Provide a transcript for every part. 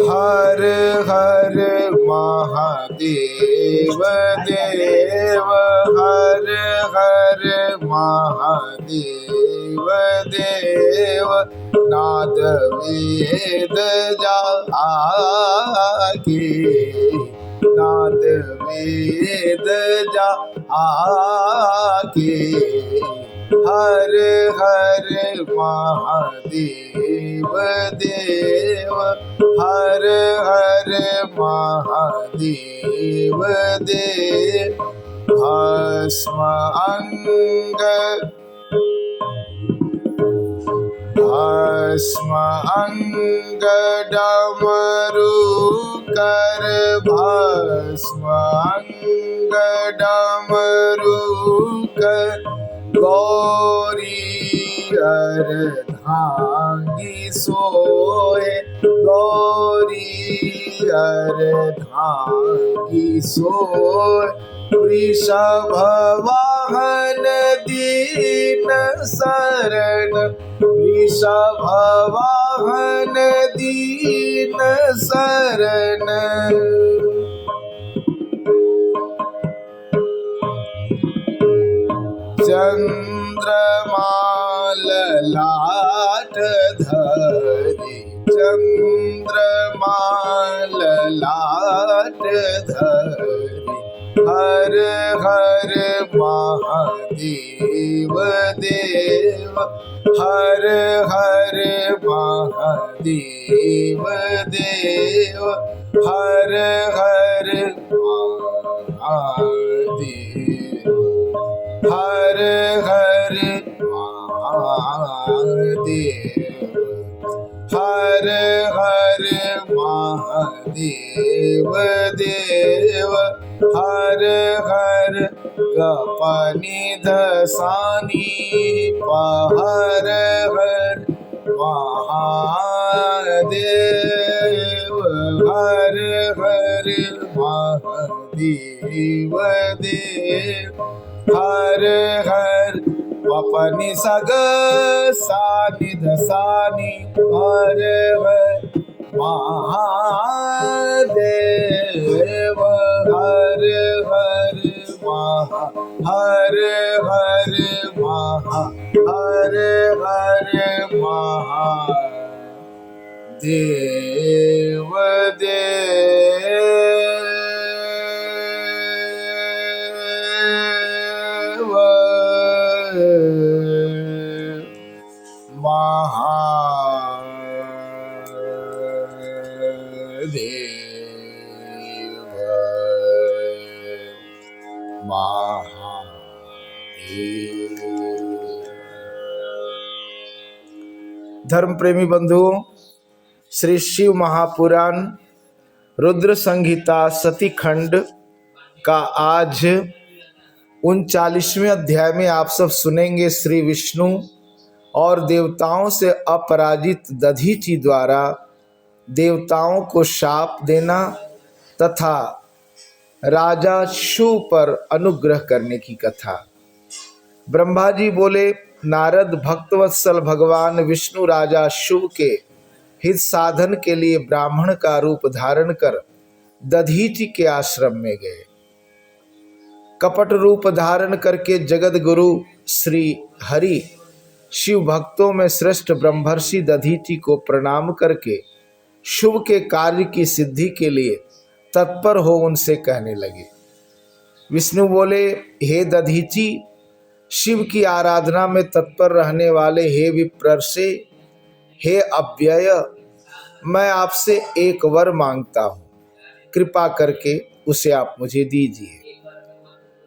हर हर महादेव देव, हर हर महादेव देव, नाद वेद जागे, नाद वेद जागे। हर हर महादेव देव, हर हर महादेव देव। भस्म अंग, भस्म अंग डमरू कर, भस्म अंग डमरू कर, गौरी अर्धांगी सोए, गौरी अर्धांगी सोए। वृषभ वाहन दीन शरण, वृषभ वाहन दीन शरण। चंद्रमाल लाट धरे, चंद्रमाल लाट धरे। हर हर महादेव देव, हर हर महादेव देव, हर हर महादेव, हर हर महादेव, हर हर महादेव देव, हर हर गपनि धसानी पहर हर महादेव, हर हर महादेव देव, हर हर पपनि सग सानि धसानी हर हर महादेव, हर हर महा, हर हर महा, हर हर महादेव देव, धर्म प्रेमी बंधुओं, श्री शिव महापुराण रुद्र संहिता सती खंड का आज 39वें अध्याय में आप सब सुनेंगे श्री विष्णु और देवताओं से अपराजित दधीचि द्वारा देवताओं को शाप देना तथा राजा शिव पर अनुग्रह करने की कथा। ब्रह्मा जी बोले, नारद भक्तवत्सल भगवान विष्णु राजा शिव के हित साधन के लिए ब्राह्मण का रूप धारण कर दधीचि के आश्रम में गए। कपट रूप धारण करके जगत गुरु श्री हरि शिव भक्तों में श्रेष्ठ ब्रह्मर्षि दधीचि को प्रणाम करके शुभ के कार्य की सिद्धि के लिए तत्पर हो उनसे कहने लगे। विष्णु बोले, हे दधीचि, शिव की आराधना में तत्पर रहने वाले हे विप्रर्षे, हे अव्यय, मैं आपसे एक वर मांगता हूँ, कृपा करके उसे आप मुझे दीजिए।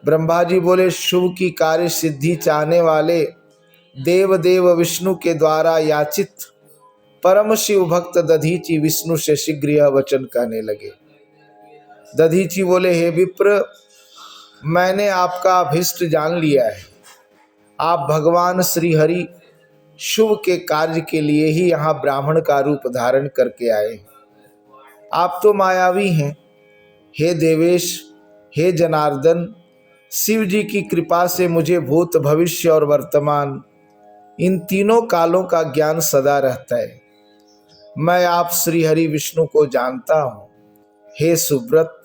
ब्रह्मा जी बोले, शुभ की कार्य सिद्धि चाहने वाले देव विष्णु के द्वारा याचित परम शिव भक्त दधीचि विष्णु से शीघ्र यह वचन कहने लगे। दधीचि बोले, हे विप्र, मैंने आपका अभिष्ट जान लिया है। आप भगवान श्री हरि शुभ के कार्य के लिए ही यहाँ ब्राह्मण का रूप धारण करके आए। आप तो मायावी हैं। हे देवेश, हे जनार्दन, शिव जी की कृपा से मुझे भूत, भविष्य और वर्तमान इन तीनों कालों का ज्ञान सदा रहता है। मैं आप श्री हरि विष्णु को जानता हूँ। हे सुव्रत,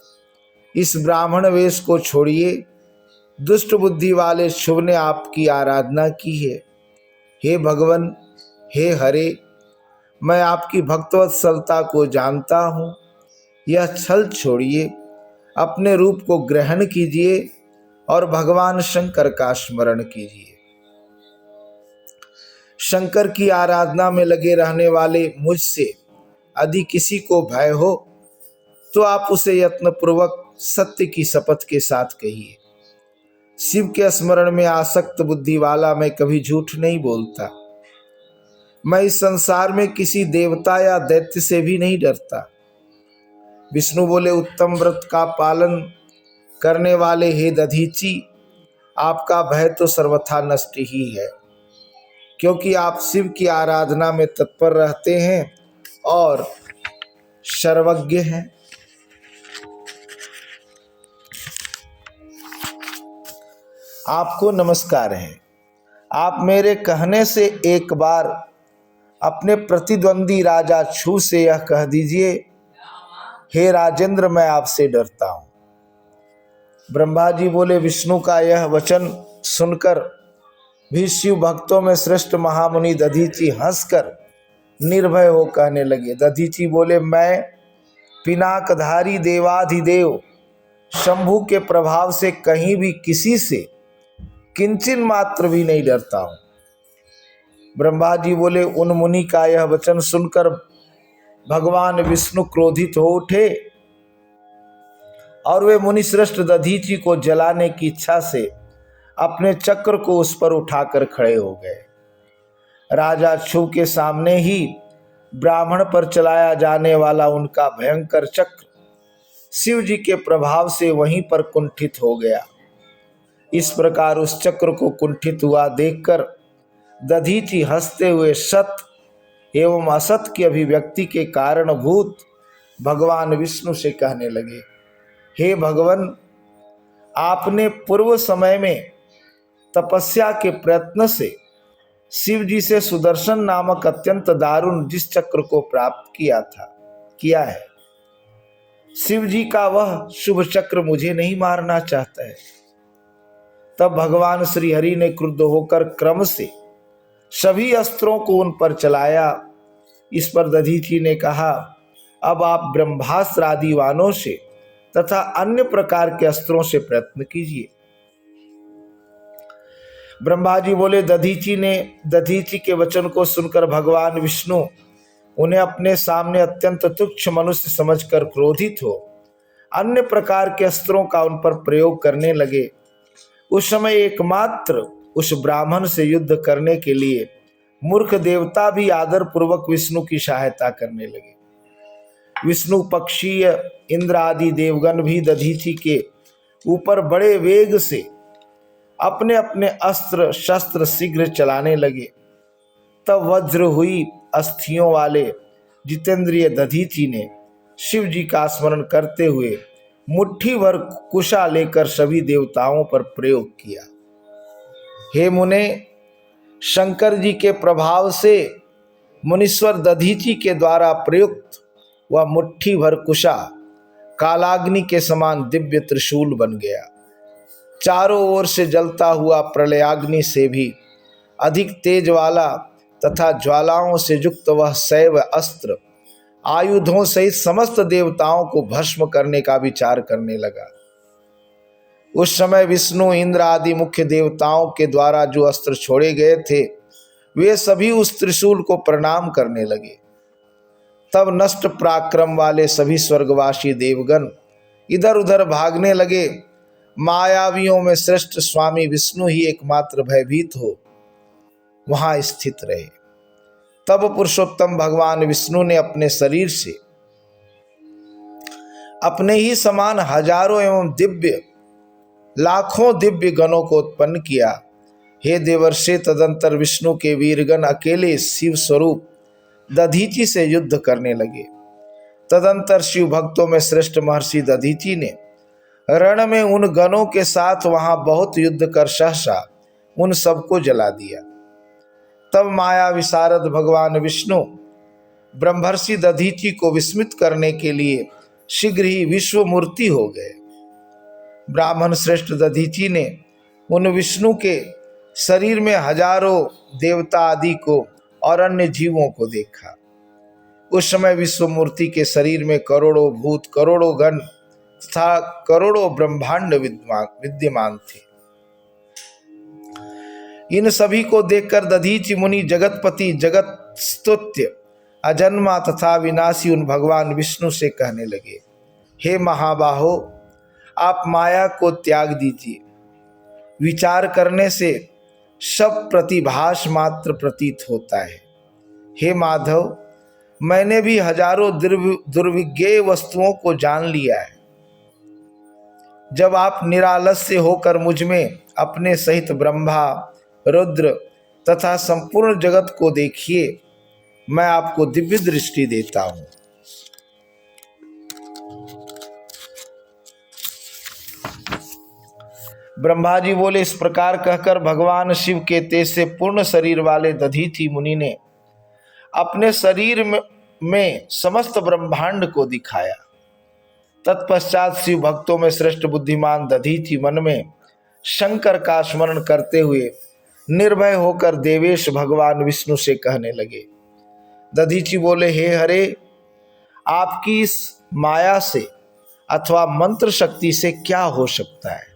इस ब्राह्मण वेश को छोड़िए। दुष्ट बुद्धि वाले शुभ ने आपकी आराधना की है। हे भगवन, हे हरे, मैं आपकी भक्तवत्सलता को जानता हूँ। यह छल छोड़िए, अपने रूप को ग्रहण कीजिए और भगवान शंकर का स्मरण कीजिए। शंकर की आराधना में लगे रहने वाले मुझसे यदि किसी को भय हो तो आप उसे यत्नपूर्वक सत्य की शपथ के साथ कहिए। शिव के स्मरण में आसक्त बुद्धि वाला मैं कभी झूठ नहीं बोलता। मैं इस संसार में किसी देवता या दैत्य से भी नहीं डरता। विष्णु बोले, उत्तम व्रत का पालन करने वाले हे दधीचि, आपका भय तो सर्वथा नष्ट ही है, क्योंकि आप शिव की आराधना में तत्पर रहते हैं और सर्वज्ञ हैं। आपको नमस्कार है। आप मेरे कहने से एक बार अपने प्रतिद्वंदी राजा छू से यह कह दीजिए, हे राजेंद्र, मैं आपसे डरता हूँ। ब्रह्मा जी बोले, विष्णु का यह वचन सुनकर भी शिव भक्तों में श्रेष्ठ महामुनि दधीचि हंसकर निर्भय हो कहने लगे। दधीचि बोले, मैं पिनाकधारी देवाधिदेव शंभु के प्रभाव से कहीं भी किसी से किंचन मात्र भी नहीं डरता हूं। ब्रह्मा जी बोले, उन मुनि का यह वचन सुनकर भगवान विष्णु क्रोधित हो उठे और वे मुनि श्रेष्ठ दधीचि को जलाने की इच्छा से अपने चक्र को उस पर उठाकर खड़े हो गए। राजा छू के सामने ही ब्राह्मण पर चलाया जाने वाला उनका भयंकर चक्र शिव जी के प्रभाव से वहीं पर कुंठित हो गया। इस प्रकार उस चक्र को कुंठित हुआ देखकर दधीचि हंसते हुए सत एवं असत की अभिव्यक्ति के कारणभूत भगवान विष्णु से कहने लगे, हे भगवन, आपने पूर्व समय में तपस्या के प्रयत्न से शिव जी से सुदर्शन नामक अत्यंत दारुण जिस चक्र को प्राप्त किया है, शिव जी का वह शुभ चक्र मुझे नहीं मारना चाहता है। तब भगवान श्री हरि ने क्रुद्ध होकर क्रम से सभी अस्त्रों को उन पर चलाया। इस पर दधीचि ने कहा, अब आप ब्रह्मास्त्र आदि वानों से तथा अन्य प्रकार के अस्त्रों से प्रयत्न कीजिए। ब्रह्मा जी बोले, दधीचि के वचन को सुनकर भगवान विष्णु उन्हें अपने सामने अत्यंत तुच्छ मनुष्य समझकर क्रोधित हो अन्य प्रकार के अस्त्रों का उन पर प्रयोग करने लगे। उस समय एकमात्र उस ब्राह्मण से युद्ध करने के लिए मूर्ख देवता भी आदर पूर्वक विष्णु की सहायता करने लगे। विष्णु पक्षीय इंद्र आदि देवगण भी दधीचि के ऊपर बड़े वेग से अपने अपने अस्त्र शस्त्र शीघ्र चलाने लगे। तब वज्र हुई अस्थियों वाले जितेंद्रिय दधीचि ने शिव जी का स्मरण करते हुए मुट्ठी भर कुशा लेकर सभी देवताओं पर प्रयोग किया। हे मुने, शंकर जी के प्रभाव से मुनीश्वर दधीचि के द्वारा प्रयुक्त वह मुट्ठी भर कुशा कालाग्नि के समान दिव्य त्रिशूल बन गया। चारों ओर से जलता हुआ प्रलयाग्नि से भी अधिक तेज वाला तथा ज्वालाओं से युक्त वह शैव अस्त्र आयुधों सहित समस्त देवताओं को भस्म करने का विचार करने लगा। उस समय विष्णु, इंद्र आदि मुख्य देवताओं के द्वारा जो अस्त्र छोड़े गए थे वे सभी उस त्रिशूल को प्रणाम करने लगे। तब नष्ट पराक्रम वाले सभी स्वर्गवासी देवगण इधर उधर भागने लगे। मायावियों में श्रेष्ठ स्वामी विष्णु ही एकमात्र भयभीत हो वहां स्थित रहे। तब पुरुषोत्तम भगवान विष्णु ने अपने शरीर से अपने ही समान हजारों एवं दिव्य लाखों दिव्य गणों को उत्पन्न किया। हे देवर्षि, तदंतर विष्णु के वीरगण अकेले शिव स्वरूप दधीचि से युद्ध करने लगे। तदंतर शिव भक्तों में श्रेष्ठ महर्षि दधीचि ने रण में उन गणों के साथ वहां बहुत युद्ध कर सहसा उन सबको जला दिया। तब माया विशारद भगवान विष्णु ब्रह्मर्षि दधीचि को विस्मित करने के लिए शीघ्र ही विश्व मूर्ति हो गए। ब्राह्मण श्रेष्ठ दधीचि ने उन विष्णु के शरीर में हजारों देवता आदि को और अन्य जीवों को देखा। उस समय विश्व मूर्ति के शरीर में करोड़ों भूत, करोड़ों गण तथा करोड़ों ब्रह्मांड विद्यमान थे। इन सभी को देखकर दधीचि मुनि जगतपति, जगत स्तुत्य, अजन्मा तथा विनाशी उन भगवान विष्णु से कहने लगे, हे महाबाहो, आप माया को त्याग दीजिए। विचार करने से सब प्रतिभास मात्र प्रतीत होता है। हे माधव, मैंने भी हजारों दुर्विज्ञेय वस्तुओं को जान लिया है। जब आप निरालस्य होकर मुझ में अपने सहित ब्रह्मा, रुद्र तथा संपूर्ण जगत को देखिए, मैं आपको दिव्य दृष्टि देता हूं। ब्रह्मा जी बोले, इस प्रकार कहकर भगवान शिव के तेज से पूर्ण शरीर वाले दधीचि मुनि ने अपने शरीर में समस्त ब्रह्मांड को दिखाया। तत्पश्चात शिव भक्तों में श्रेष्ठ बुद्धिमान दधीचि मन में शंकर का स्मरण करते हुए निर्भय होकर देवेश भगवान विष्णु से कहने लगे। दधीचि बोले, हे हरे, आपकी इस माया से अथवा मंत्र शक्ति से क्या हो सकता है?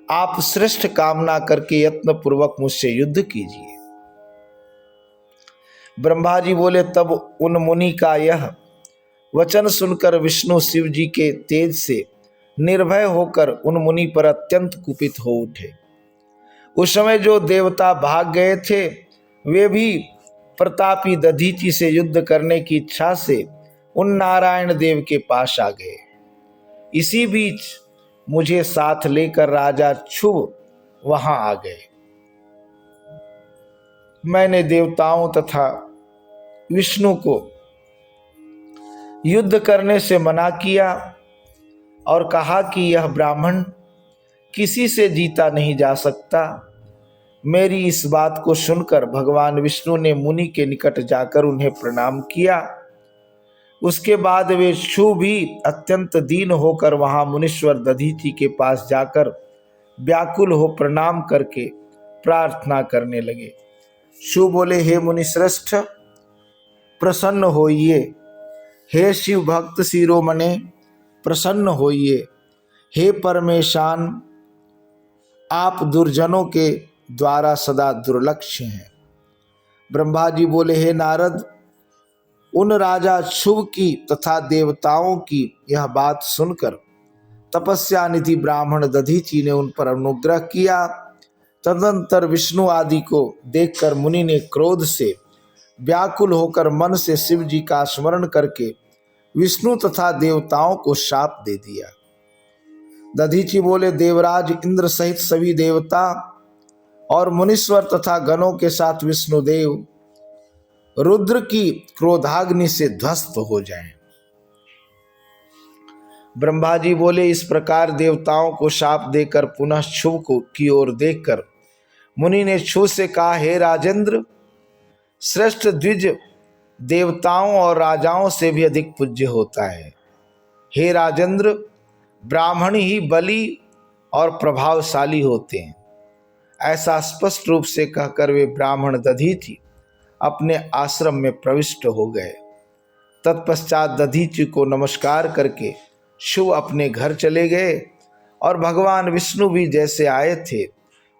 आप श्रेष्ठ कामना करके यत्न पूर्वक मुझसे युद्ध कीजिए। ब्रह्मा जी बोले, तब उन मुनि का यह वचन सुनकर विष्णु शिव जी के तेज से निर्भय होकर उन मुनि पर अत्यंत कुपित हो उठे। उस समय जो देवता भाग गए थे वे भी प्रतापी दधीचि से युद्ध करने की इच्छा से उन नारायण देव के पास आ गए। इसी बीच मुझे साथ लेकर राजा शुभ वहां आ गए। मैंने देवताओं तथा विष्णु को युद्ध करने से मना किया और कहा कि यह ब्राह्मण किसी से जीता नहीं जा सकता। मेरी इस बात को सुनकर भगवान विष्णु ने मुनि के निकट जाकर उन्हें प्रणाम किया। उसके बाद वे शुभ भी अत्यंत दीन होकर वहां मुनीश्वर दधीचि के पास जाकर व्याकुल हो प्रणाम करके प्रार्थना करने लगे। शुभ बोले, हे मुनि श्रेष्ठ, प्रसन्न होइए। हे शिव भक्त शिरोमणे, प्रसन्न होइए। हे परमेशान, आप दुर्जनों के द्वारा सदा दुर्लक्ष्य हैं। ब्रह्मा जी बोले, हे नारद, उन राजा शुभ की तथा देवताओं की यह बात सुनकर तपस्या निधि ब्राह्मण दधीचि ने उन पर अनुग्रह किया। तदंतर विष्णु आदि को देखकर मुनि ने क्रोध से व्याकुल होकर मन से शिव जी का स्मरण करके विष्णु तथा देवताओं को शाप दे दिया। दधीचि बोले, देवराज इंद्र सहित सभी देवता और मुनीश्वर तथा गणों के साथ विष्णुदेव रुद्र की क्रोधाग्नि से ध्वस्त हो जाएं। ब्रह्मा जी बोले, इस प्रकार देवताओं को शाप देकर पुनः शुभ को की ओर देखकर मुनि ने शुभ से कहा, हे राजेंद्र, श्रेष्ठ द्विज देवताओं और राजाओं से भी अधिक पूज्य होता है। हे राजेंद्र, ब्राह्मण ही बली और प्रभावशाली होते हैं। ऐसा स्पष्ट रूप से कहकर वे ब्राह्मण दधीचि अपने आश्रम में प्रविष्ट हो गए। तत्पश्चात दधीचि को नमस्कार करके शुभ अपने घर चले गए और भगवान विष्णु भी जैसे आए थे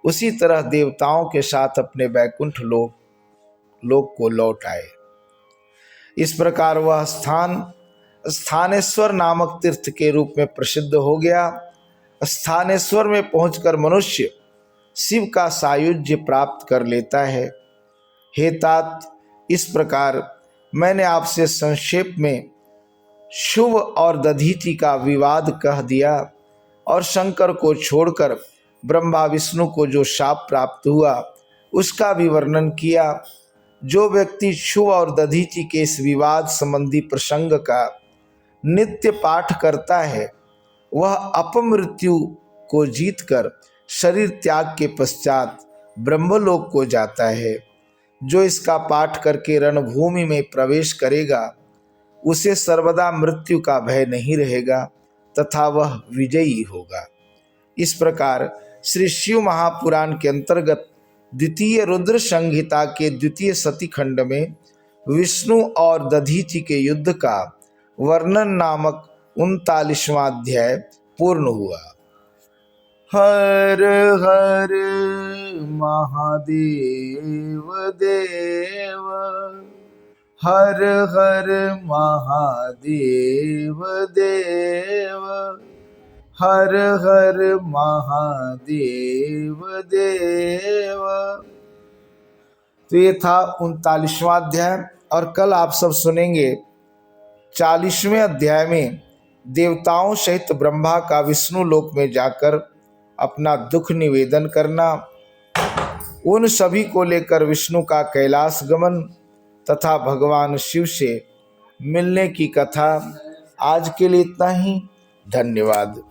उसी तरह देवताओं के साथ अपने वैकुंठ लोक को लौट आए। इस प्रकार वह स्थान स्थानेश्वर नामक तीर्थ के रूप में प्रसिद्ध हो गया। स्थानेश्वर में पहुंचकर मनुष्य शिव का सायुज्य प्राप्त कर लेता है। हे तात, इस प्रकार मैंने आपसे संक्षेप में शुभ और दधीचि का विवाद कह दिया और शंकर को छोड़कर ब्रह्मा विष्णु को जो शाप प्राप्त हुआ उसका भी वर्णन किया। जो व्यक्ति शुभ और दधीचि के इस विवाद संबंधी प्रसंग का नित्य पाठ करता है वह अपमृत्यु को जीतकर शरीर त्याग के पश्चात ब्रह्मलोक को जाता है। जो इसका पाठ करके रणभूमि में प्रवेश करेगा उसे सर्वदा मृत्यु का भय नहीं रहेगा तथा वह विजयी होगा। इस प्रकार श्री शिव महापुराण के अंतर्गत द्वितीय रुद्र संहिता के द्वितीय सती खंड में विष्णु और दधीचि के युद्ध का वर्णन नामक 39वां अध्याय पूर्ण हुआ। हर हर महादेव देव, हर हर महादेव देव, हर हर महादेव देव। तो ये था 39वां अध्याय और कल आप सब सुनेंगे 40वें अध्याय में देवताओं सहित ब्रह्मा का विष्णु लोक में जाकर अपना दुख निवेदन करना, उन सभी को लेकर विष्णु का कैलाश गमन तथा भगवान शिव से मिलने की कथा। आज के लिए इतना ही। धन्यवाद।